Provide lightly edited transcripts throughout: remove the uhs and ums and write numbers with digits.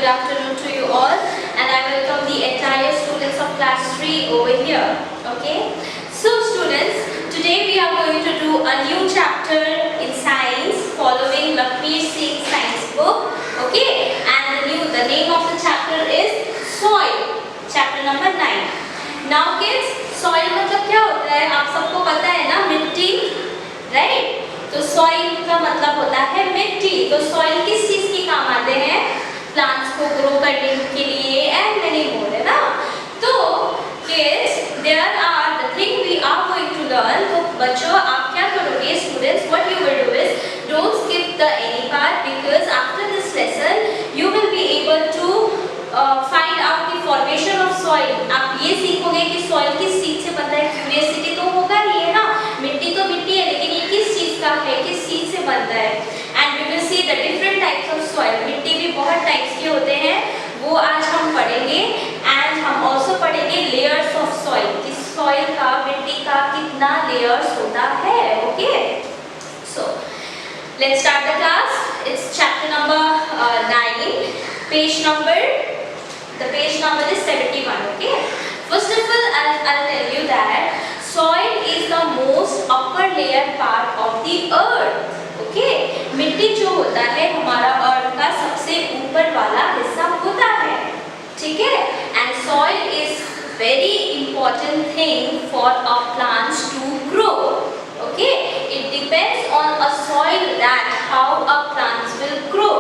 afternoon to you all, and I welcome the entire students of class 3 over here. Okay, so students, today we are going to do a new chapter in science following Lakshmi Singh science book. Okay, and the name of the chapter is soil, chapter number 9. Now kids, soil मतलब क्या होता है? आप सबको पता है ना, मिट्टी, राइट? तो सॉइल का मतलब होता है मिट्टी। तो सॉइल किस चीज के काम आते हैं? प्लांट्स को ग्रो करने के लिए एंड मेनी मोर, है ना। तो kids, there are the thing we are going to learn. तो बच्चों, आप क्या करोगे? Students, what you will do is don't skip the any part, because after this lesson you will be able to find out the formation of soil. आप ये सीखोगे कि soil किस चीज से बनता है। क्यूरियोसिटी तो होगा ही, है ना। मिट्टी तो मिट्टी है, लेकिन ये किस चीज का है, किस चीज से बनता है। And we will see the different types of soil. मिट्टी भी बहुत टाइप्स के होते हैं, वो आज हम पढ़ेंगे। एंड हम ऑल्सो पढ़ेंगे लेयर्स ऑफ सॉइल, कि सॉइल का, मिट्टी का कितना लेयर्स होता है। Okay, so let's start the class. It's chapter number 9, page number, the page number is 71. Okay, first of all I'll tell you that soil is the most upper layer part of the earth. Okay, मिट्टी जो होता है हमारा अर्थ का सबसे ऊपर वाला हिस्सा होता है, ठीक है। and soil is very important thing for a plants to grow. Okay, it depends on a soil that how a plants will grow.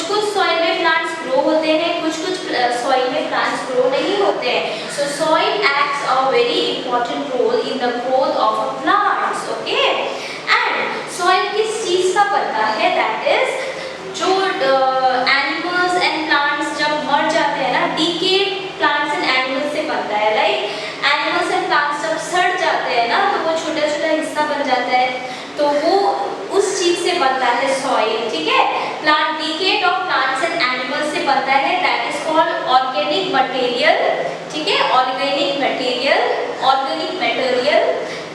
कुछ सॉइल में प्लांट्स ग्रो होते हैं, कुछ सॉइल में प्लांट्स ग्रो नहीं होते हैं। So soil acts a very important role in the growth of a plants. Okay, and soil किस चीज का बनता है? दैट इज जो एनिमल्स एंड प्लांट्स जब मर जाते हैं ना, डीकेड प्लांट्स एंड एनिमल्स से बनता है। राइट, एनिमल्स एंड प्लांट्स जब सड़ जाते हैं ना, तो वो छोटा छोटा हिस्सा बन जाता है, तो वो उस चीज से बनता है सॉइल, ठीक है। Plant decayed of plants and animals से बनता है, that is called organic material, ठीक है। ऑर्गेनिक मटेरियल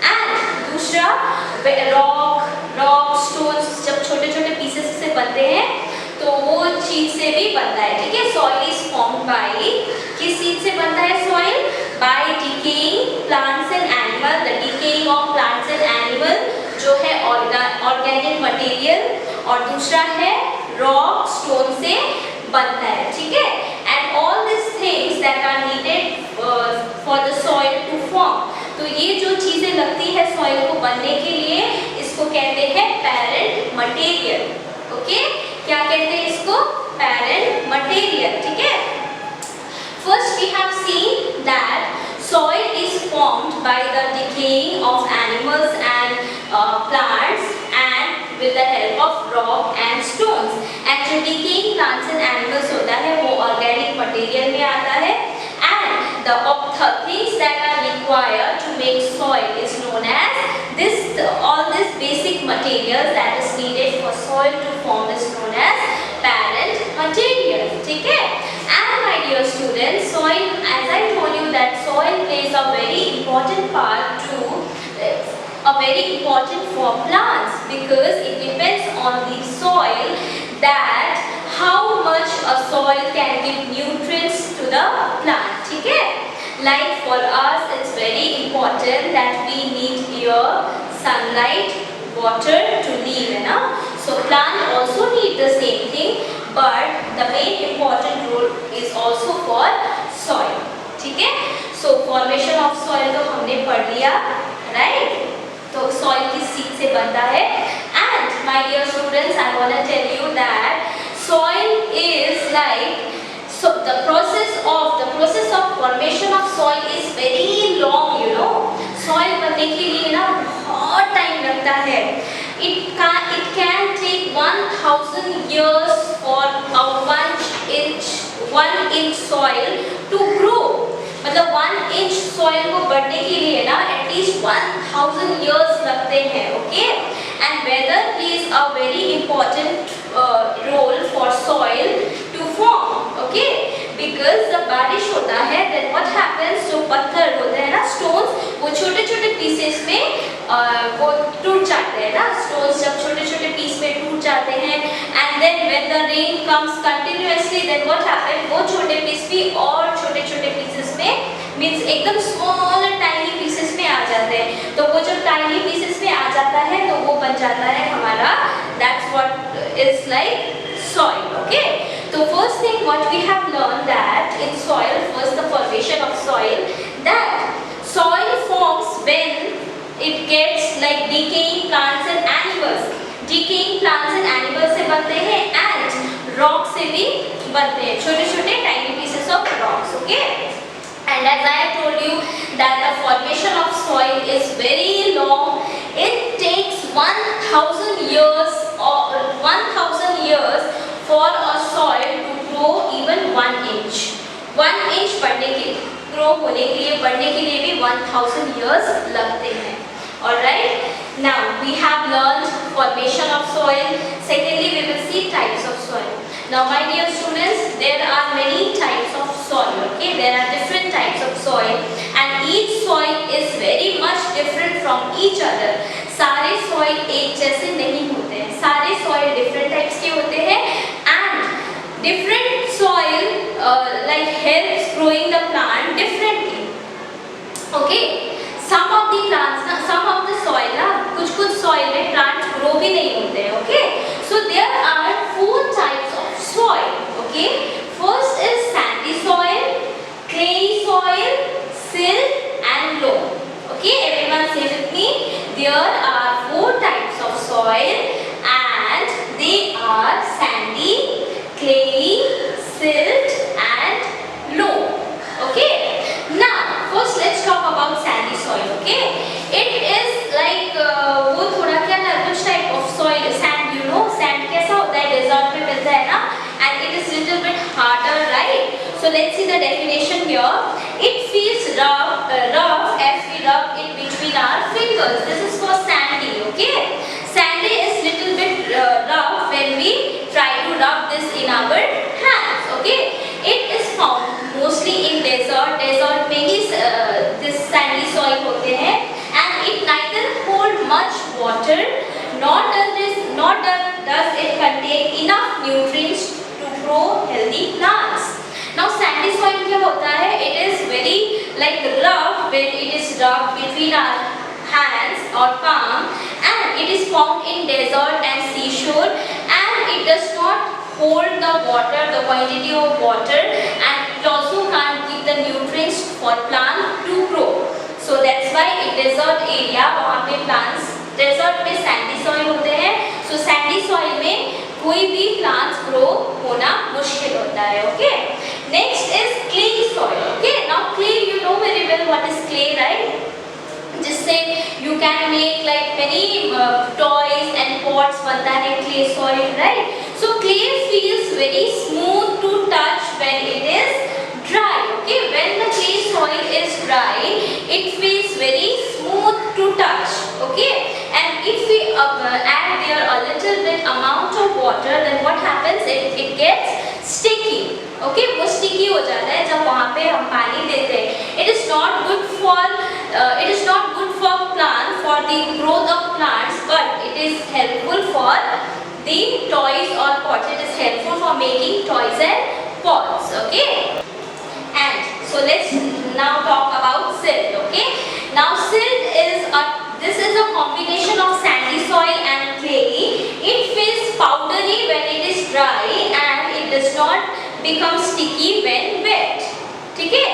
एंड दूसरा रॉक स्टोन्स जब छोटे छोटे पीसेस से बनते हैं, तो वो चीज से भी बनता है, ठीक है। सॉइल इज फॉर्म्ड बाय, किस चीज से बनता है soil? By decaying plants and animal. The decaying of plants and animal जो है ऑर्गेनिक मटेरियल, और दूसरा है रॉक स्टोन से बनता है, ठीक है। And all this things that are needed for the soil to form. तो ये जो चीजें लगती है सॉइल को बनने के लिए, इसको कहते हैं पेरेंट मटेरियल। ओके, क्या कहते हैं इसको? पेरेंट मटेरियल, ठीक है। First we have seen that soil is formed by the decaying of animals and plants and with the help of rock and stones. And जो decaying plants and animals होता है वो organic material में आता है, and the things that are required to make soil is known as all this basic materials that is needed for soil to form is known as parent material, ठीक है। And my dear students, soil, as I told you that soil plays a very important part for plants, because it depends on the soil that how much a soil can give nutrients to the plant, ठीक है। Like for us, it's very important that we need air, sunlight, water to live, है ना। So plant also need the same thing, but the main important role is also for soil, ठीक है। So formation of soil तो हमने पढ़ लिया, right? तो soil किस चीज से बनता है? And my dear students, I want to tell you that soil is like, so the process of formation of soil is very long, you know. Soil बनने के लिए ना बहुत टाइम लगता है। It can take 1000 years for a 1 inch soil to grow. मतलब 1 inch soil को बढ़ने के लिए ना at least 1000 years लगते हैं, okay? And weather plays a very important role for soil to form, okay? Because जब बारिश होता है, then what happens? जो पत्थर होते हैं ना, stones, वो छोटे छोटे pieces में वो टूट जाते हैं ना। stones जब छोटे छोटे पीस में टूट जाते हैं, and then when the rain comes continuously, then what happen, वो छोटे पीस भी और छोटे छोटे पीसेस में मीन्स एकदम स्मॉल टाइनी पीसेस में आ जाते हैं। तो वो जब टाइनी पीसेस में आ जाता है तो वो बन जाता है हमारा, that's what is like soil. Okay, so first thing what we have learned that in soil, first the formation of soil, that soil forms when it gets like decaying plants and animals. Decaying plants and animals से बनते हैं and rock से भी बनते हैं, छोटे छोटे tiny pieces of rocks. Okay, and as I told you that the formation of soil is very long. It takes 1000 years or 1000 years for a soil to grow even 1 inch. 1 inch बढ़ने के लिए, grow होने के लिए, बढ़ने के लिए भी 1000 years लगते हैं. Alright. Now we have learned formation of soil. Secondly, we will see types of soil. Now, my dear students, there are many types of soil. Okay, there are different types of soil, and each soil is very much different from each other. सारे soil एक जैसे नहीं होते हैं, सारे soil different types के होते हैं, and different soil like helps growing the plant differently. Okay, some of the plants ना, some of the soil ना, कुछ soil में plants grow भी नहीं होते हैं. Okay, so there are 4 types of soil. Okay, first is sandy soil, clayey soil, silt and loam. Okay, everyone say with me. There are 4 types of soil and they are sandy, clayey, silt and loam. Okay, now first let's talk about sandy soil. Okay, it is like वो थोड़ा क्या ना, which type of soil? Sand, you know, sand कैसा होता है, desert में मिलता है ना, and it is little bit harder, right? So let's see the definition here. It feels rough as we rub it between our fingers. This is for sandy. Okay, sandy is little bit rough when we try to rub this in our hands. Okay, it is found mostly in desert. Desert में ही this sandy soil होते हैं, and it neither hold much water nor does it contain enough nutrients to grow healthy plants. Now sandy soil क्या होता है? It is very like rough when it is rubbed between our hands or palm, and it is found in desert and seashore, and it does not hold the water, the quantity of water, and it also can't give the nutrients for plant to grow. So that's why in desert area वहाँ पे plants, desert में sandy soil होते हैं, so sandy soil में कोई भी plants grow होना मुश्किल होता है. Okay, next is clay soil. Okay, now clay, you know very well what is clay, right? जिससे you can make like many toys and pots बनता है clay soil, right? So clay feels very smooth to touch when it is dry. Okay, when the clay soil is dry, it feels very smooth to touch. Okay, and if we add there a little bit amount of water, then what happens? It gets sticky. Okay, वो sticky हो जाता है जब वहाँ पे हम पानी देते हैं. It is not good for plants, for the growth of plants, but it is helpful for the toys or pots. It is helpful for making toys and pots. Okay, and so let's now talk about silt. Okay, now silt is a combination of sandy soil and clay. It feels powdery when it is dry and it does not become sticky when wet. ठीक है,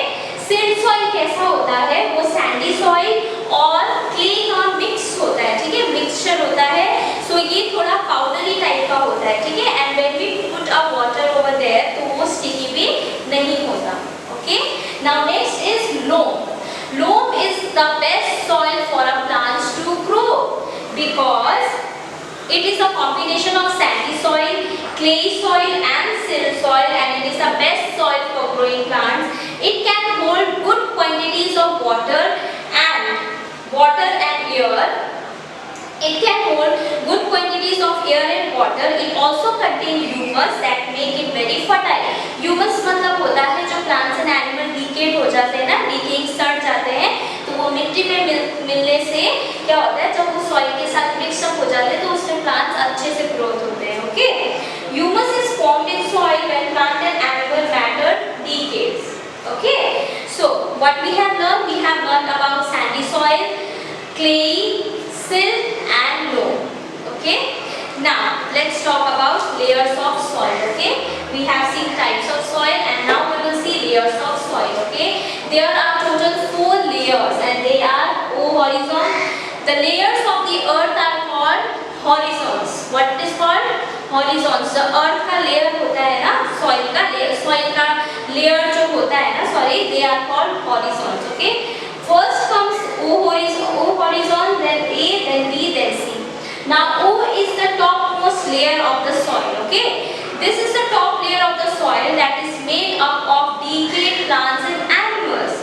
silt soil कैसा होता है? वो sandy soil और clay का mix होता है. ठीक है, mixture होता है, so ये थोड़ा powdery type का होता है. ठीक है, and when we put a water over there, तो वो sticky भी नहीं होता. Okay, now next is loam. Loam is the best soil for a plants to grow because it is a combination of sandy soil, clay soil and silt soil, and it is the best soil for growing plants. It can hold good quantities of water and air. It can hold good quantities of air and water. It also contains humus that make it very fertile. Humus मतलब होता है जो plants and animal decayed हो जाते हैं ना, decaying सड़ जाते हैं, तो वो मिट्टी में मिलने से क्या होता है, जब वो soil के साथ mix up हो जाते हैं तो उसमें plants अच्छे से growth होते हैं. Okay, Humus is formed in soil when plant and animal matter decays. Okay, so what we have learned about sandy soil, clayey, silt and loam. Okay, now let's talk about layers of soil. Okay, we have seen types of soil and now we will see layers of soil. Okay, there are total 4 layers and they are O horizon. The layers of the earth are called horizons. What is called horizons? The earth का layer होता है ना, soil का layer जो होता है ना, they are called horizons. Okay, first comes O horizon, then A, then B, then C. Now O is the topmost layer of the soil. Okay, this is the top layer of the soil that is made up of decayed plants and animals.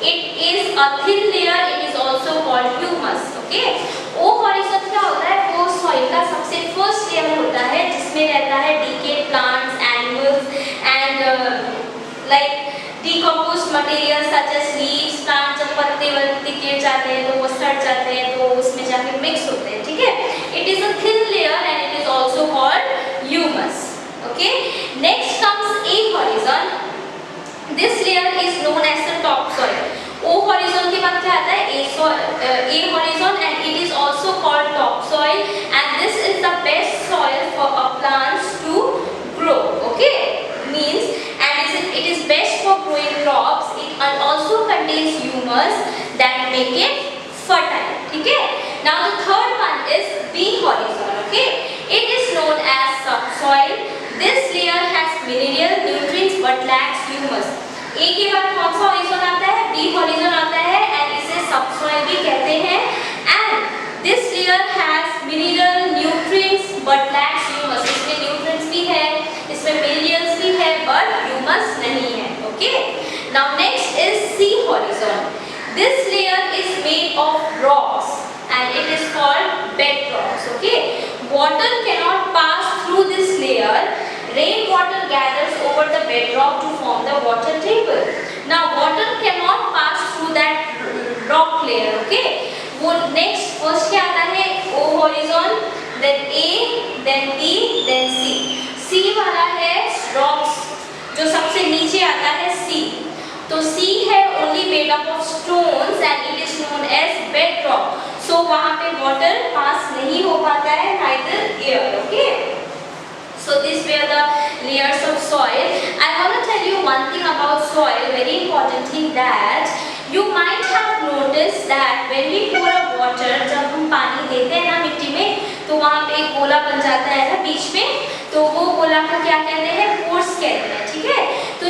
It is a thin layer. It is also called humus. Okay, O horizon क्या होता है? वो soil का सबसे first layer होता है जिसमें रहता है decayed plants, animals and like decomposed materials such as leaves, plants जब पत्ते गिर जाते हैं तो वो सड़ जाते हैं तो उसमें जाके mix होते हैं. ठीक है, it is a thin layer and it is also called humus. Okay, next comes A horizon. This layer is known as the topsoil. O horizon के बाद क्या आता है? A horizon and it is also called topsoil and this is the best soil for plants to grow. Okay, means and it is best for growing crops. It also contains humus that make it fertile. ठीक है, now the third one is B horizon. Okay, it is known as subsoil. This layer has mineral nutrients but lacks humus. A के बाद कौन सा horizon आता है? B horizon आता है and इसे subsoil भी कहते हैं and this layer has mineral nutrients but lacks humus. इसमें nutrients भी है, इसमें minerals भी है but humus नहीं है. Okay, now next is C horizon. This layer is made of rocks and it is called bedrocks. Okay, water cannot pass through this layer. Rainwater gathers over the bedrock to form the water table. Now water cannot pass through that rock layer. Okay, वो next first क्या आता है? O horizon, then A, then B, then C. C वाला है rocks, जो सबसे नीचे आता है C. तो C है only made up of stones and it is known as bedrock. So वहाँ पे water pass नहीं हो पाता है, neither air. Okay. So these were the layers of soil. I want to tell you one thing about soil, very important thing, that you might have noticed that when we pour a water, जब हम पानी देते हैं ना मिट्टी में तो वहाँ पे एक गोला बन जाता है ना बीच में, तो वो गोला को क्या कहते हैं? पोर्स कहते हैं. ठीक है, तो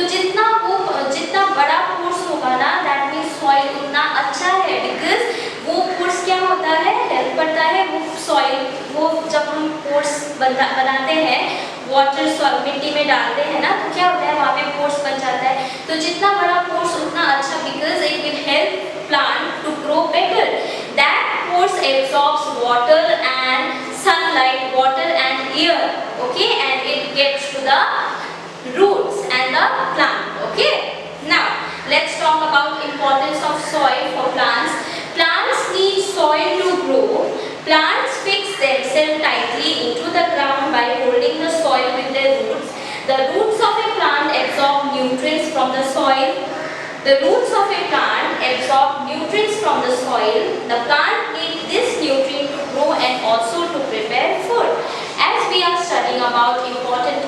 जितना बड़ा पोर्स होगा ना, that means soil उतना अच्छा है because वो पोर्स क्या होता है? हेल्प करता है वो soil, वो जब हम पोर्स बनाते हैं वाटर मिट्टी में डालते हैं ना तो क्या होता है? वहाँ पे पोर्स बन जाता है. तो जितना बड़ा पोर्स उतना अच्छा because it will help plant to grow better. That pores absorbs water and sunlight, water and air. Okay, and it gets to the roots and the plant. Okay, now let's talk about importance of soil for plants. Plants need soil to grow. Plants fix themselves tightly into the ground by holding the soil with their roots. The roots of a plant absorb nutrients from the soil. The roots of a plant absorb nutrients from the soil. The plant needs this nutrient to grow and also to prepare food. As we are studying about importance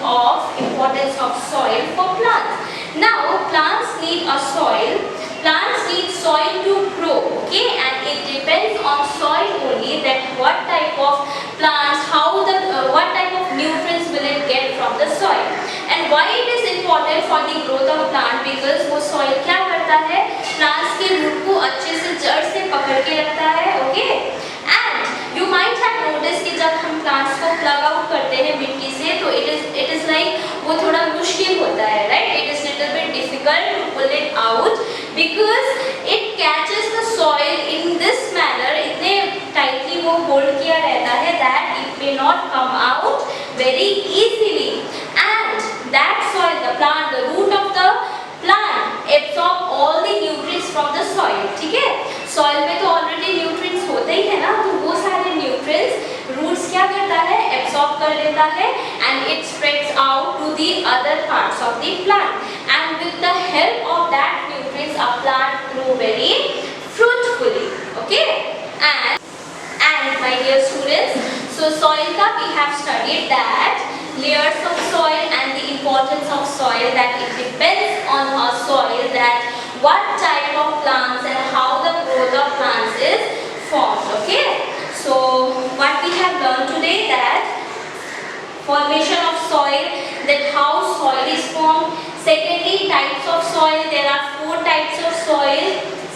of soil for plants. Now plants need a soil. Plants need soil to grow. Okay, and it depends on soil only that what type of plants, what type of nutrients will it get from the soil. And why it is important for the growth of plant? Because वो soil क्या करता है? Plants के root को अच्छे से जड़ से पकड़ के रखता है. Okay, and you might have noticed कि जब हम plants को plug out करते हैं मिट्टी से तो it is like वो थोड़ा मुश्किल होता है, right? It is little bit difficult to pull it out because it catches the soil in this manner. इतने tightly वो hold किया रहता है that it may not come out very easily. And that soil, the root of the plant absorb all the nutrients from the soil. ठीक है, soil में तो already nutrients होते ही है ना, तो वो सारे nutrients roots क्या करता है, एब्सॉर्ब कर लेता है and it spreads out to the other parts of the plant, and with the help of that nutrients a plant grow very fruitfully. Okay, and my dear students, so soil ka we have studied that layers of soil and the importance of soil, that it depends on our soil that what type of plants and how the growth of plants is formed. Okay, so what we have learned today, that formation of soil, that how soil is formed. Secondly, types of soil, there are 4 types of soil: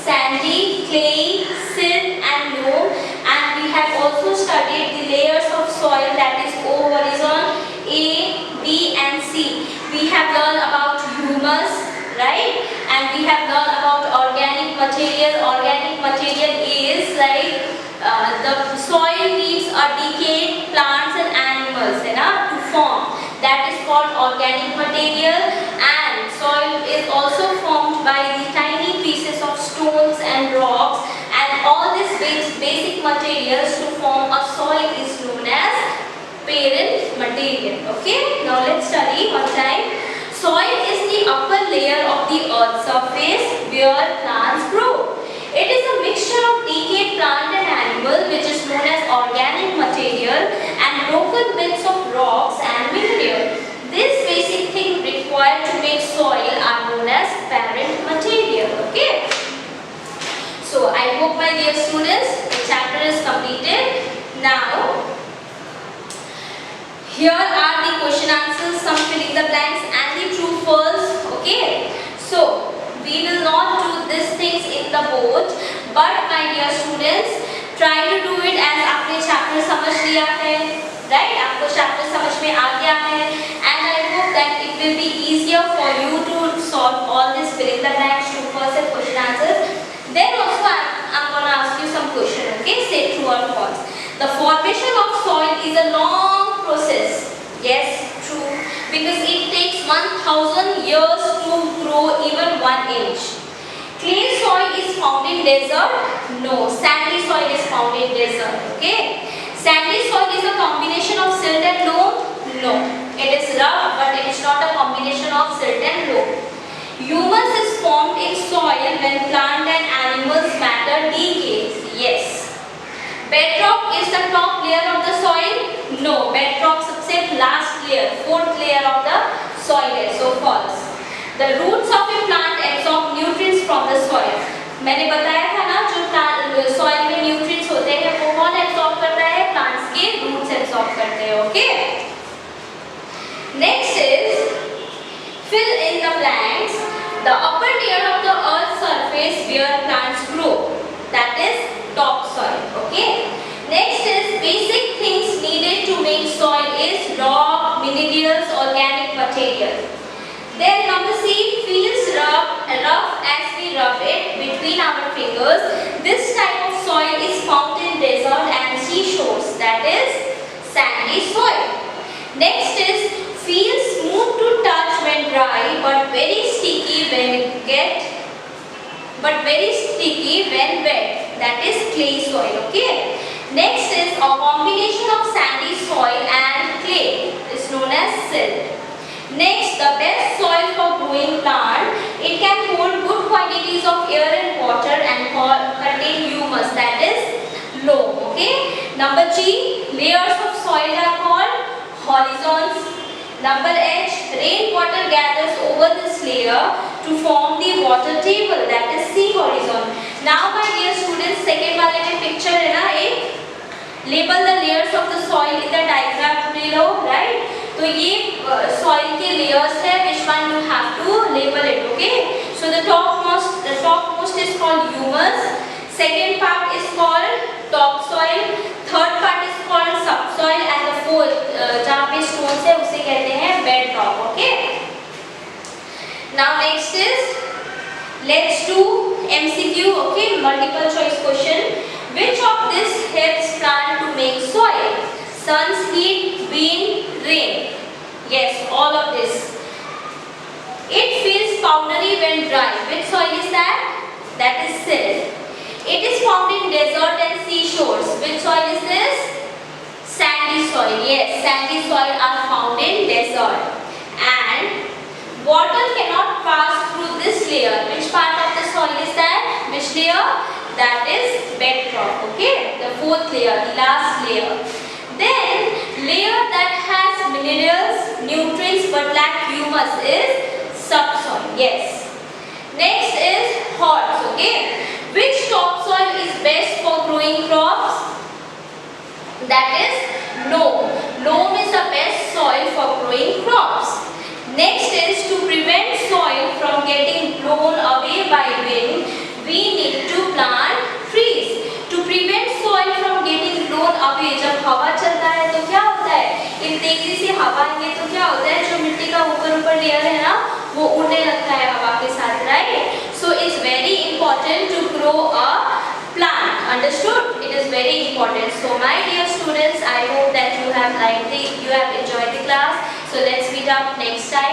sandy, clay, silt and loam. And we have also studied the layers of soil, that is O horizon, A, B and C. We have learned about humus, right? And we have learned about organic material. Organic material is like the soil needs a decayed plants and animals to form. That is called organic material. And soil is also formed by the tiny pieces of stones and rocks, and all these basic materials to form a soil is known as parent material. Okay, now let's study one time. Soil is the upper layer of the earth's surface where plants grow. It is a mixture of decayed plant and animal, which is known as organic material, and broken bits of rocks and mineral. This basic thing required to make soil are known as parent material. Okay, so I hope my dear students the chapter is completed. Now here are the question answers, some filling the blanks and the true false. Okay, so we will not do these things in the board, but my dear students, try to do it as आपने chapter समझ लिया है, right? आपको chapter समझ में आ गया है, and I hope that it will be easier for you to solve all this filling the blanks, true false and question answers. Then also I'm gonna ask you some question. Okay, say true or false. The formation of soil is a long process. Yes, true, because it takes 1000 years to grow even 1 inch. Clay soil is found in desert? No. Sandy soil is found in desert. Okay. Sandy soil is a combination of silt and loam? No. It is rough, but it is not a combination of silt and loam. Humus is formed in soil when plant and animals matter decays. Yes. Bedrock is the top layer of the soil? No. Bedrock सबसे last layer, 4th layer of the soil है. So false. The roots of a plant absorb nutrients from the soil. मैंने बताया था ना, जो soil में nutrients होते हैं वो कौन absorb करता है? Plants के roots absorb करते हैं. Okay. Next is fill in the blanks. The upper layer of the earth's surface where plants grow. That is topsoil. Okay. Next is basic things needed to make soil is rock, minerals, organic material. Then number C, feels rough as we rub it between our fingers. This type of soil is found in desert and seashores. That is sandy soil. Next is feels smooth to touch when dry, but very sticky when wet. That is clay soil. Okay. Next is a combination of sandy soil and clay. Is known as silt. Next, the best soil for growing plant. It can hold good quantities of air and water and contain humus. That is loam. Okay. Number G, layers of soil are called horizons. Number H, rainwater gathers over this layer to form the water table. That is C horizon. Now my dear students, second वाले में picture है ना एक, label the layers of the soil in the diagram below, right? तो ये soil के layers है, which one you have to label it. Okay? So the topmost is called humus. Second part is called topsoil. Third part is called subsoil, and the fourth जहाँ पे stones है उसे कहते हैं bedrock. Okay? Now next is let's do MCQ. Okay, multiple choice question. Which of this helps plant to make soil? Sun's heat, wind, rain. Yes, all of this. It feels powdery when dry. Which soil is that? That is silt. It is found in desert and seashores. Which soil is this? Sand Sandy soil. Yes, sandy soil are found in desert. And water cannot pass through this layer. Which part of the soil is that? Which layer? That is bedrock. Okay, the fourth layer, the last layer. Then layer that has minerals, nutrients but lack humus is subsoil. Yes. Next is horns. Okay. Which topsoil is best for growing crops? That is loam. Loam is the best soil for growing crops. Next is to prevent soil from getting blown away by wind, we need to plant trees. To prevent soil from getting blown away, जब हवा चलता है तो क्या होता है? इन तेजी से हवा आएंगे तो क्या होता है? जो मिट्टी का ऊपर लेयर है ना, वो उड़ने लगता है हवा के साथ, right? So it's very important to grow a plant. Understood? It is very important. So my dear students, I hope that you have enjoyed the class. So let's meet up next time.